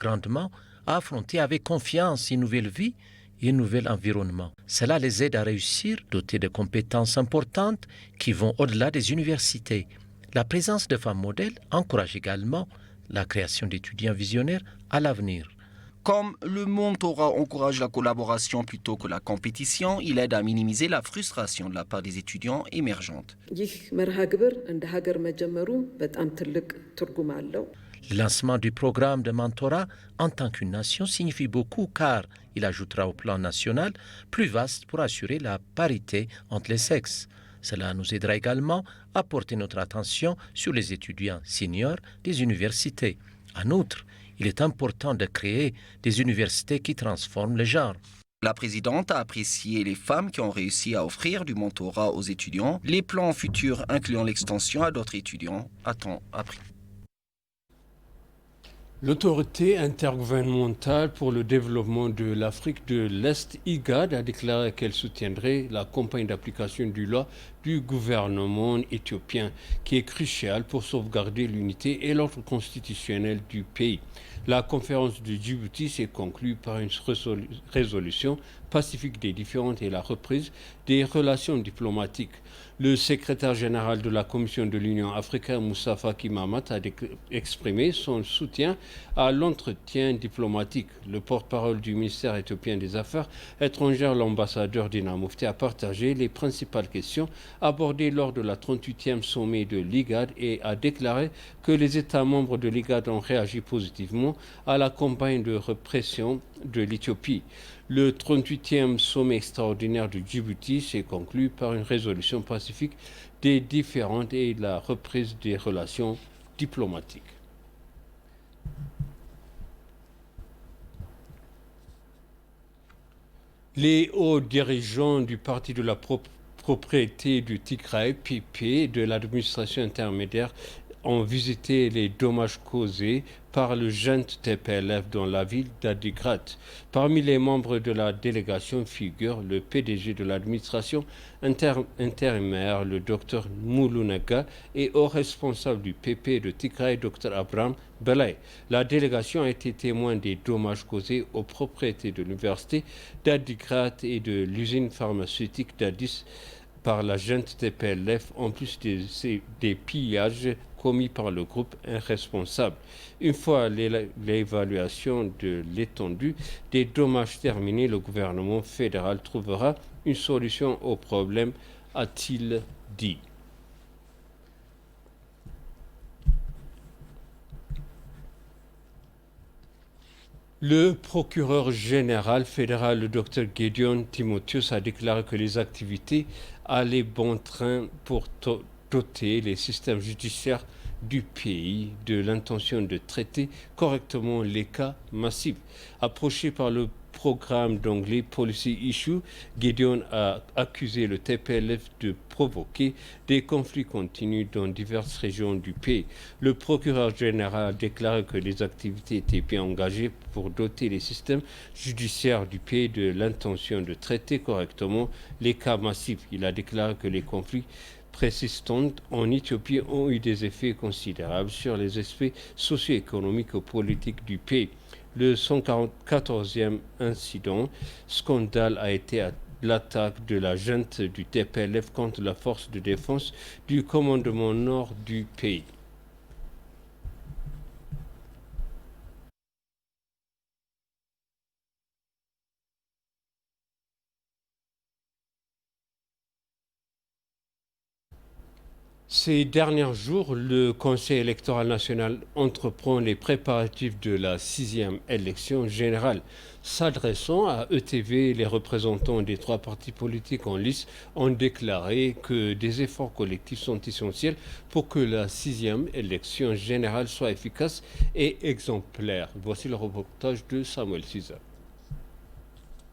grandement à affronter avec confiance une nouvelle vie et un nouvel environnement. Cela les aide à réussir, dotés de compétences importantes qui vont au-delà des universités. La présence de femmes modèles encourage également la création d'étudiants visionnaires à l'avenir. Comme le mentorat encourage la collaboration plutôt que la compétition, il aide à minimiser la frustration de la part des étudiants émergentes. Le lancement du programme de mentorat en tant qu'une nation signifie beaucoup car il ajoutera au plan national plus vaste pour assurer la parité entre les sexes. Cela nous aidera également à porter notre attention sur les étudiants seniors des universités. En outre, il est important de créer des universités qui transforment le genre. La présidente a apprécié les femmes qui ont réussi à offrir du mentorat aux étudiants. Les plans futurs incluant l'extension à d'autres étudiants a temps appris. L'autorité intergouvernementale pour le développement de l'Afrique de l'Est, IGAD, a déclaré qu'elle soutiendrait la campagne d'application du loi du gouvernement éthiopien, qui est cruciale pour sauvegarder l'unité et l'ordre constitutionnel du pays. La conférence de Djibouti s'est conclue par une résolution pacifique des différends et la reprise des relations diplomatiques. Le secrétaire général de la Commission de l'Union africaine, Moussa Faki Mahamat, a exprimé son soutien à l'entretien diplomatique. Le porte-parole du ministère éthiopien des Affaires étrangères, l'ambassadeur Dina Mufti, a partagé les principales questions abordées lors de la 38e sommet de l'IGAD et a déclaré que les États membres de l'IGAD ont réagi positivement à la campagne de répression de l'Éthiopie. Le 38e sommet extraordinaire de Djibouti s'est conclu par une résolution pacifique des différends et la reprise des relations diplomatiques. Les hauts dirigeants du Parti de la propriété du Tigray, PP, de l'administration intermédiaire ont visité les dommages causés par le junte TPLF dans la ville d'Adigrat. Parmi les membres de la délégation figure le PDG de l'administration intérimaire, le Dr Moulunaga, et haut responsable du PP de Tigray, Dr Abraham Belay. La délégation a été témoin des dommages causés aux propriétés de l'université d'Adigrat et de l'usine pharmaceutique d'Addis par la junte TPLF, en plus des pillages commis par le groupe irresponsable. Une fois l'évaluation de l'étendue des dommages terminée, le gouvernement fédéral trouvera une solution au problème, a-t-il dit. Le procureur général fédéral, le Dr Gideon Timotheus, a déclaré que les activités allaient bon train pour doter les systèmes judiciaires du pays de l'intention de traiter correctement les cas massifs. Approché par le programme d'anglais Policy Issue, Gideon a accusé le TPLF de provoquer des conflits continus dans diverses régions du pays. Le procureur général a déclaré que les activités étaient bien engagées pour doter les systèmes judiciaires du pays de l'intention de traiter correctement les cas massifs. Il a déclaré que les conflits persistants en Éthiopie ont eu des effets considérables sur les aspects socio-économiques et politiques du pays. Le 144e scandale a été l'attaque de la junte du TPLF contre la force de défense du commandement nord du pays. Ces derniers jours, le Conseil électoral national entreprend les préparatifs de la 6e élection générale. S'adressant à ETV, les représentants des 3 partis politiques en lice ont déclaré que des efforts collectifs sont essentiels pour que la 6e élection générale soit efficace et exemplaire. Voici le reportage de Samuel Cisa.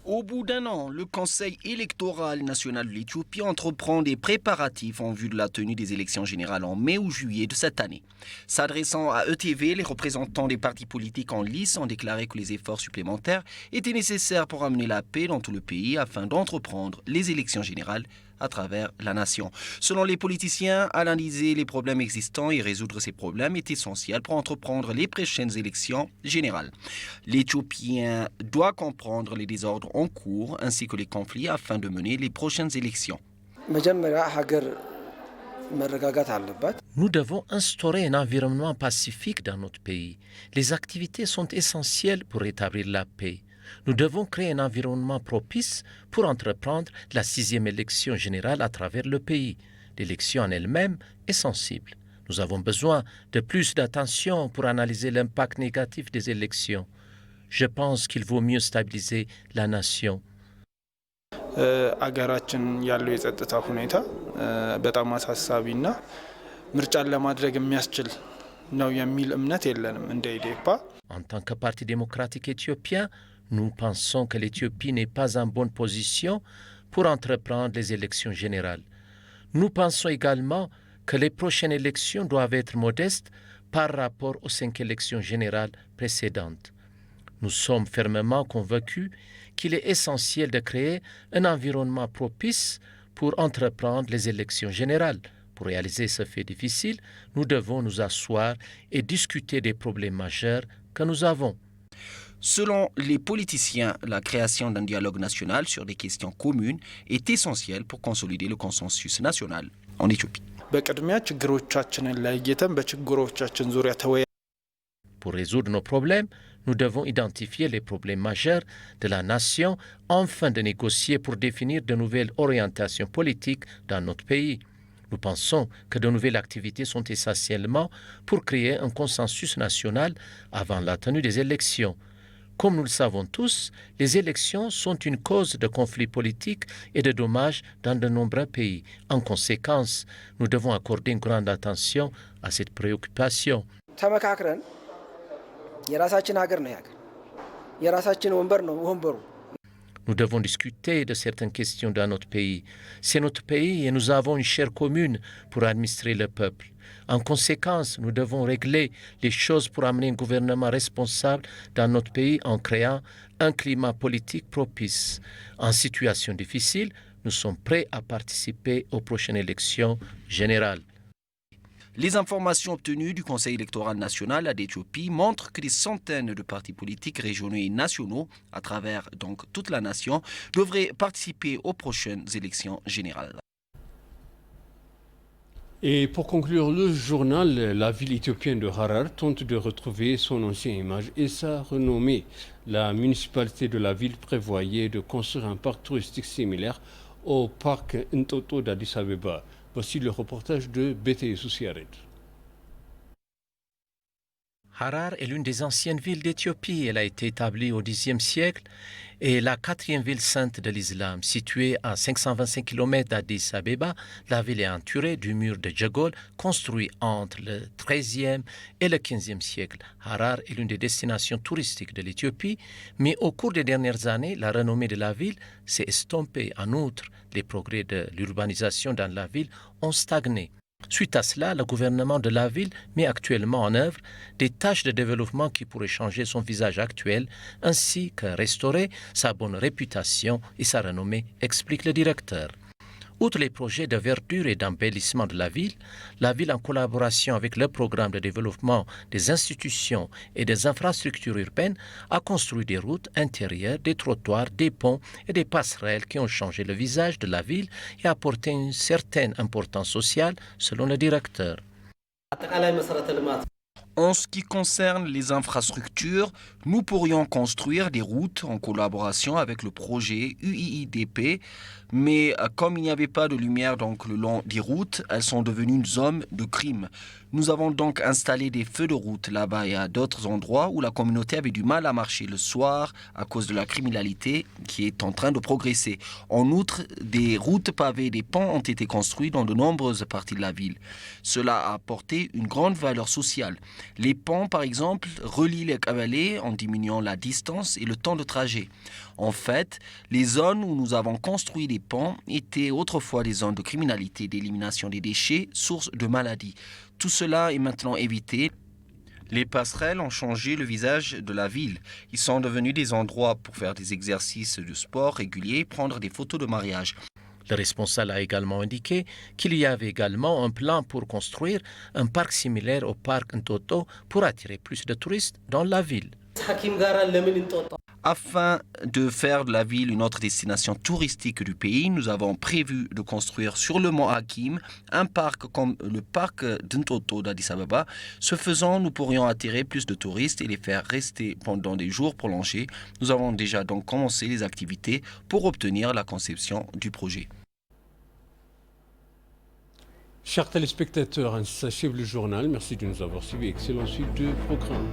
Au bout d'un an, le Conseil électoral national de l'Éthiopie entreprend des préparatifs en vue de la tenue des élections générales en mai ou juillet de cette année. S'adressant à ETV, les représentants des partis politiques en lice ont déclaré que les efforts supplémentaires étaient nécessaires pour amener la paix dans tout le pays afin d'entreprendre les élections générales à travers la nation. Selon les politiciens, analyser les problèmes existants et résoudre ces problèmes est essentiel pour entreprendre les prochaines élections générales. L'Éthiopien doit comprendre les désordres en cours ainsi que les conflits afin de mener les prochaines élections. Nous devons instaurer un environnement pacifique dans notre pays. Les activités sont essentielles pour rétablir la paix. Nous devons créer un environnement propice pour entreprendre la 6e élection générale à travers le pays. L'élection en elle-même est sensible. Nous avons besoin de plus d'attention pour analyser l'impact négatif des élections. Je pense qu'il vaut mieux stabiliser la nation. አገራችን ያለው የጸጥታ ሁኔታ በጣም አሳሳቢና ምርጫን ለማድረግ የሚያስችል ነው የሚል እምነት የለንም እንደ ኢዴፓ። En tant que Parti démocratique éthiopien, nous pensons que l'Éthiopie n'est pas en bonne position pour entreprendre les élections générales. Nous pensons également que les prochaines élections doivent être modestes par rapport aux 5 élections générales précédentes. Nous sommes fermement convaincus qu'il est essentiel de créer un environnement propice pour entreprendre les élections générales. Pour réaliser ce fait difficile, nous devons nous asseoir et discuter des problèmes majeurs que nous avons. Selon les politiciens, la création d'un dialogue national sur des questions communes est essentielle pour consolider le consensus national en Éthiopie. Pour résoudre nos problèmes, nous devons identifier les problèmes majeurs de la nation afin de négocier pour définir de nouvelles orientations politiques dans notre pays. Nous pensons que de nouvelles activités sont essentiellement pour créer un consensus national avant la tenue des élections. Comme nous le savons tous, les élections sont une cause de conflits politiques et de dommages dans de nombreux pays. En conséquence, nous devons accorder une grande attention à cette préoccupation. Nous devons discuter de certaines questions dans notre pays. C'est notre pays et nous avons une chaire commune pour administrer le peuple. En conséquence, nous devons régler les choses pour amener un gouvernement responsable dans notre pays en créant un climat politique propice. En situation difficile, nous sommes prêts à participer aux prochaines élections générales. Les informations obtenues du Conseil électoral national d'Éthiopie montrent que des centaines de partis politiques régionaux et nationaux, à travers donc toute la nation, devraient participer aux prochaines élections générales. Et pour conclure le journal, la ville éthiopienne de Harar tente de retrouver son ancienne image et sa renommée. La municipalité de la ville prévoyait de construire un parc touristique similaire au parc Ntoto d'Addis Abeba. Voici le reportage de BTS Souciared. Harar est l'une des anciennes villes d'Éthiopie. Elle a été établie au Xe siècle et la 4e ville sainte de l'islam. Située à 525 km d'Addis Abeba, la ville est entourée du mur de Djegol, construit entre le XIIIe et le XVe siècle. Harar est l'une des destinations touristiques de l'Éthiopie, mais au cours des dernières années, la renommée de la ville s'est estompée. En outre, les progrès de l'urbanisation dans la ville ont stagné. Suite à cela, le gouvernement de la ville met actuellement en œuvre des tâches de développement qui pourraient changer son visage actuel ainsi que restaurer sa bonne réputation et sa renommée, explique le directeur. Outre les projets de verdure et d'embellissement de la ville, en collaboration avec le programme de développement des institutions et des infrastructures urbaines, a construit des routes intérieures, des trottoirs, des ponts et des passerelles qui ont changé le visage de la ville et apporté une certaine importance sociale, selon le directeur. En ce qui concerne les infrastructures, nous pourrions construire des routes en collaboration avec le projet UIIDP, mais comme il n'y avait pas de lumière donc le long des routes, elles sont devenues une zone de crime. Nous avons donc installé des feux de route là-bas et à d'autres endroits où la communauté avait du mal à marcher le soir à cause de la criminalité qui est en train de progresser. En outre, des routes pavées et des ponts ont été construits dans de nombreuses parties de la ville. Cela a apporté une grande valeur sociale. Les ponts, par exemple, relient les vallées en diminuant la distance et le temps de trajet. En fait, les zones où nous avons construit des ponts étaient autrefois des zones de criminalité, d'élimination des déchets, source de maladies. Tout cela est maintenant évité. Les passerelles ont changé le visage de la ville. Ils sont devenus des endroits pour faire des exercices de sport réguliers et prendre des photos de mariage. Le responsable a également indiqué qu'il y avait également un plan pour construire un parc similaire au parc Ntoto pour attirer plus de touristes dans la ville. Afin de faire de la ville une autre destination touristique du pays, nous avons prévu de construire sur le mont Hakim un parc comme le parc d'Ntoto d'Addis Ababa. Ce faisant, nous pourrions attirer plus de touristes et les faire rester pendant des jours prolongés. Nous avons déjà donc commencé les activités pour obtenir la conception du projet. Chers téléspectateurs, ainsi s'achève le journal. Merci de nous avoir suivis. Excellente suite de programme.